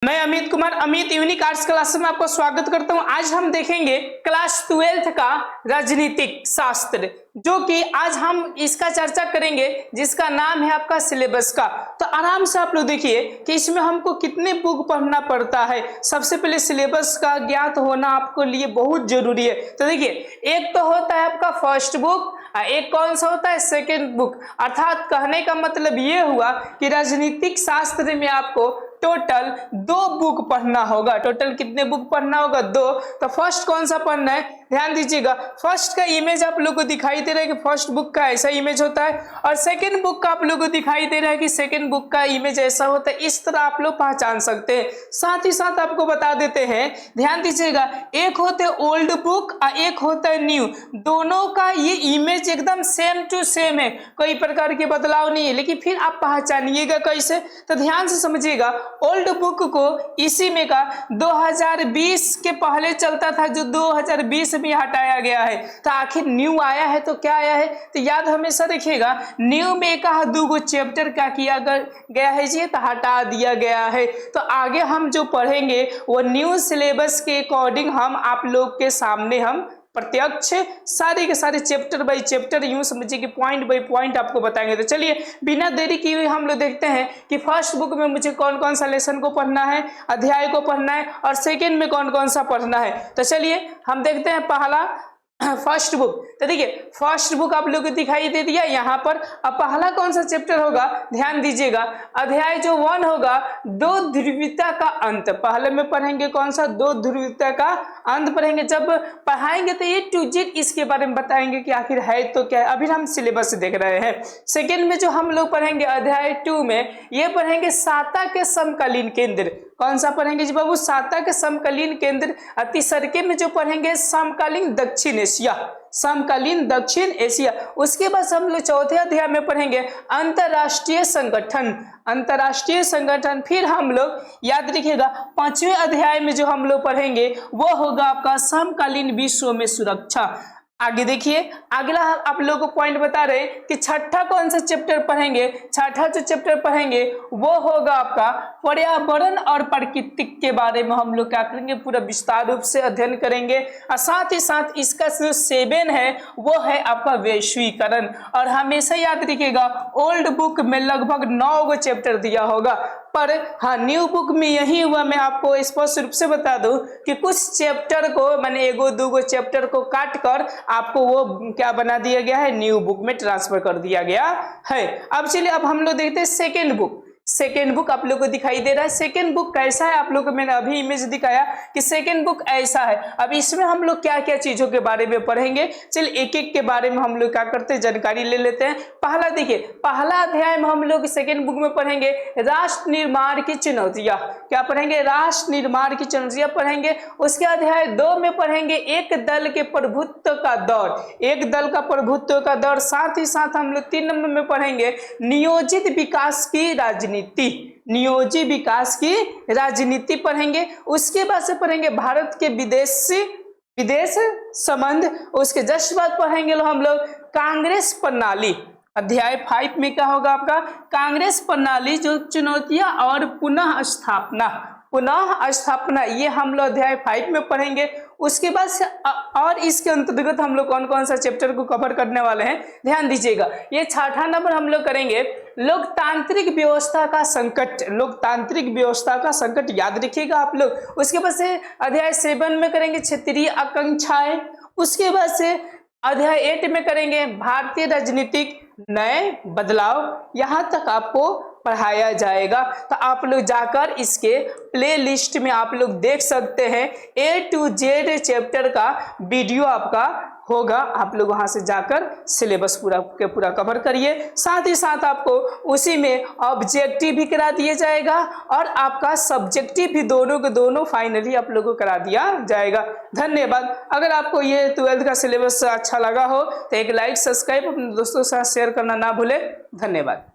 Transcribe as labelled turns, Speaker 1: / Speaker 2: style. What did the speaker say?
Speaker 1: मैं Amit Kumar Amit unique arts class में आपको स्वागत करता हूं। आज हम देखेंगे क्लास 12 का राजनीतिक शास्त्र, जो कि आज हम इसका चर्चा करेंगे, जिसका नाम है आपका सिलेबस का। तो आराम से आप लोग देखिए कि इसमें हमको कितने बुक पढ़ना पड़ता है। सबसे पहले सिलेबस का ज्ञात होना आपको लिए बहुत जरूरी है। तो देखिए, एक तो होता है आपका फर्स्ट बुक, एक कौन सा होता है सेकेंड बुक। अर्थात कहने का मतलब ये हुआ कि राजनीतिक शास्त्र में आपको टोटल 2 बुक पढ़ना होगा। टोटल कितने बुक पढ़ना होगा? 2। तो फर्स्ट कौन सा पढ़ना है, ध्यान दीजिएगा। फर्स्ट का इमेज आप लोगों को दिखाई दे रहा है कि फर्स्ट बुक का ऐसा इमेज होता है, और सेकंड बुक का आप लोगों को दिखाई दे रहा है कि सेकंड बुक का इमेज ऐसा होता है। इस तरह आप लोग पहचान सकते हैं। साथ ही साथ आपको बता देते हैं, ध्यान दीजिएगा, एक होते है ओल्ड बुक और एक होता है न्यू। दोनों का ये इमेज एकदम सेम टू सेम है, कोई प्रकार के बदलाव नहीं है। लेकिन फिर आप पहचानिएगा कैसे, तो ध्यान से समझिएगा। ओल्ड बुक को इसी में का 2020 के पहले चलता था, जो 2020 में हटाया गया है। तो आखिर न्यू आया है तो क्या आया है, तो याद हमेशा रखिएगा, न्यू में का 2 चैप्टर क्या किया गया है जी, तो हटा दिया गया है। तो आगे हम जो पढ़ेंगे वो न्यू सिलेबस के अकॉर्डिंग हम आप लोग के सामने हम प्रत्यक्ष सारे के सारे चैप्टर बाय चैप्टर, यूं समझिए कि पॉइंट बाय पॉइंट आपको बताएंगे। तो चलिए बिना देरी किए हुए हम लोग देखते हैं कि फर्स्ट बुक में मुझे कौन कौन सा लेसन को पढ़ना है, अध्याय को पढ़ना है, और सेकंड में कौन कौन सा पढ़ना है। तो चलिए हम देखते हैं पहला फर्स्ट बुक। तो देखिए, फर्स्ट बुक आप लोगों को दिखाई दे दिया यहाँ पर। अब पहला कौन सा चैप्टर होगा, ध्यान दीजिएगा। अध्याय जो 1 होगा, 2 ध्रुवीयता का अंत। पहले में पढ़ेंगे कौन सा, 2 ध्रुवीयता का अंत पढ़ेंगे। जब पढ़ाएंगे तो ये टू जेड इसके बारे में बताएंगे कि आखिर है तो क्या है। अभी हम सिलेबस देख रहे हैं। सेकेंड में जो हम लोग पढ़ेंगे अध्याय 2 में, ये पढ़ेंगे साता के समकालीन केंद्र। कौन सा पढ़ेंगे जी बाबू, साता के समकालीन केंद्र। तीसरे में जो पढ़ेंगे समकालीन दक्षिण एशिया, समकालीन दक्षिण एशिया। उसके बाद हम लोग चौथे अध्याय में पढ़ेंगे अंतरराष्ट्रीय संगठन, अंतरराष्ट्रीय संगठन। फिर हम लोग याद रखिएगा 5वें अध्याय में जो हम लोग पढ़ेंगे वो होगा आपका समकालीन विश्व में सुरक्षा। आगे देखिए, अगला आप लोगों को पॉइंट बता रहे हैं कि छठा कौन सा चैप्टर पढ़ेंगे। छठा जो चैप्टर पढ़ेंगे वो होगा आपका पर्यावरण और प्रकृति के बारे में हम लोग क्या करेंगे, पूरा विस्तार रूप से अध्ययन करेंगे। और साथ ही साथ इसका जो 7 है वो है आपका वैश्वीकरण। और हमेशा याद रखिएगा, ओल्ड बुक में लगभग 9 चैप्टर दिया होगा, पर हाँ न्यू बुक में यही हुआ। मैं आपको स्पष्ट रूप से बता दूं कि कुछ चैप्टर को मैंने 1-2 चैप्टर को काट कर आपको वो क्या बना दिया गया है, न्यू बुक में ट्रांसफर कर दिया गया है। अब चलिए, अब हम लोग देखते हैं सेकेंड बुक। सेकेंड बुक आप लोगों को दिखाई दे रहा है। सेकेंड बुक कैसा है, आप लोगों को मैंने अभी इमेज दिखाया कि सेकेंड बुक ऐसा है। अब इसमें हम लोग क्या क्या चीजों के बारे में पढ़ेंगे, चलिए एक एक के बारे में हम लोग क्या करते हैं, जानकारी ले लेते हैं। पहला देखिए, पहला अध्याय में हम लोग सेकेंड बुक में पढ़ेंगे राष्ट्र निर्माण की चुनौतियां। क्या पढ़ेंगे, राष्ट्र निर्माण की चुनौतियां पढ़ेंगे। उसके अध्याय 2 में पढ़ेंगे एक दल के प्रभुत्व का दौर, एक दल का प्रभुत्व का दौर। साथ ही साथ हम लोग 3 नंबर में पढ़ेंगे नियोजित विकास की राजनीति, नियोजित विकास की राजनीति पढ़ेंगे। उसके बाद से पढ़ेंगे भारत के विदेश संबंध। उसके जस्ट बाद पढ़ेंगे हम लोग कांग्रेस प्रणाली। अध्याय 5 में क्या होगा आपका, कांग्रेस प्रणाली जो चुनौतियां और पुनः स्थापना, पुनः स्थापना, ये हम लोग अध्याय 5 में पढ़ेंगे। उसके बाद से और इसके अंतर्गत हम लोग कौन कौन सा चैप्टर को कवर करने वाले हैं, ध्यान दीजिएगा। ये 6ठा नंबर हम लोग करेंगे लोकतांत्रिक व्यवस्था का संकट, लोकतांत्रिक व्यवस्था का संकट याद रखिएगा आप लोग। उसके बाद से अध्याय 7 में करेंगे क्षेत्रीय आकांक्षाएं। उसके बाद से अध्याय 8 में करेंगे भारतीय राजनीतिक नए बदलाव। यहां तक आपको पढ़ाया जाएगा। तो आप लोग जाकर इसके प्लेलिस्ट में आप लोग देख सकते हैं, A to Z चैप्टर का वीडियो आपका होगा। आप लोग वहां से जाकर सिलेबस पूरा के पूरा कवर करिए। साथ ही साथ आपको उसी में ऑब्जेक्टिव भी करा दिया जाएगा और आपका सब्जेक्टिव भी, दोनों के दोनों फाइनली आप लोगों को करा दिया जाएगा। धन्यवाद। अगर आपको ये 12th का सिलेबस अच्छा लगा हो तो एक लाइक, सब्सक्राइब अपने दोस्तों के साथ शेयर करना ना भूले। धन्यवाद।